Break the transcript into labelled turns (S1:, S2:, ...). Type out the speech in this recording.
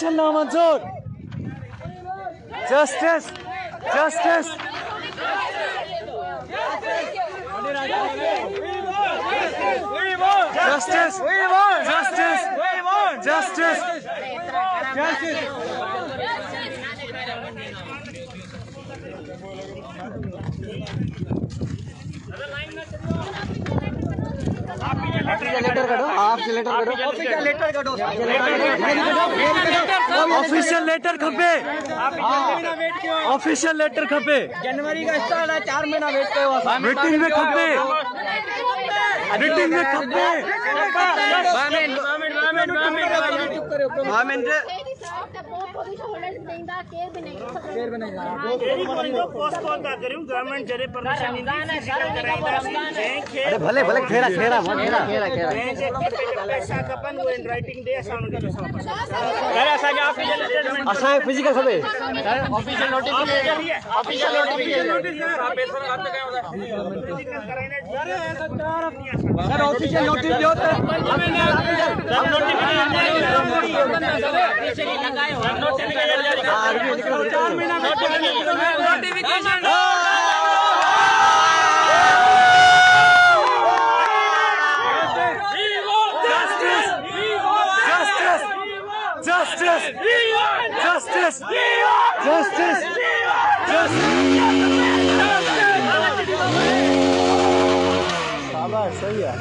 S1: चलना मंजूर। Justice justice justice justice justice letter करो, आप लेटर करो, लेटर करो, ऑफिशियल लेटर खपे, ऑफिशियल लेटर खपे। जनवरी का स्टार्ट है, 4 महीना वेट कयो, मीटिंग में खपे, मीटिंग में खपे। अरे भले भले खेरा खेरा खेरा खेरा खेरा पैसा खपन वो इन राइटिंग दे असा फिजिकल खपे official notification official notification sir official notice दो तो हम नोटिफिकेशन लगाए हो नोटिफिकेशन Justice! Justice! Justice! शाबाश, सही है।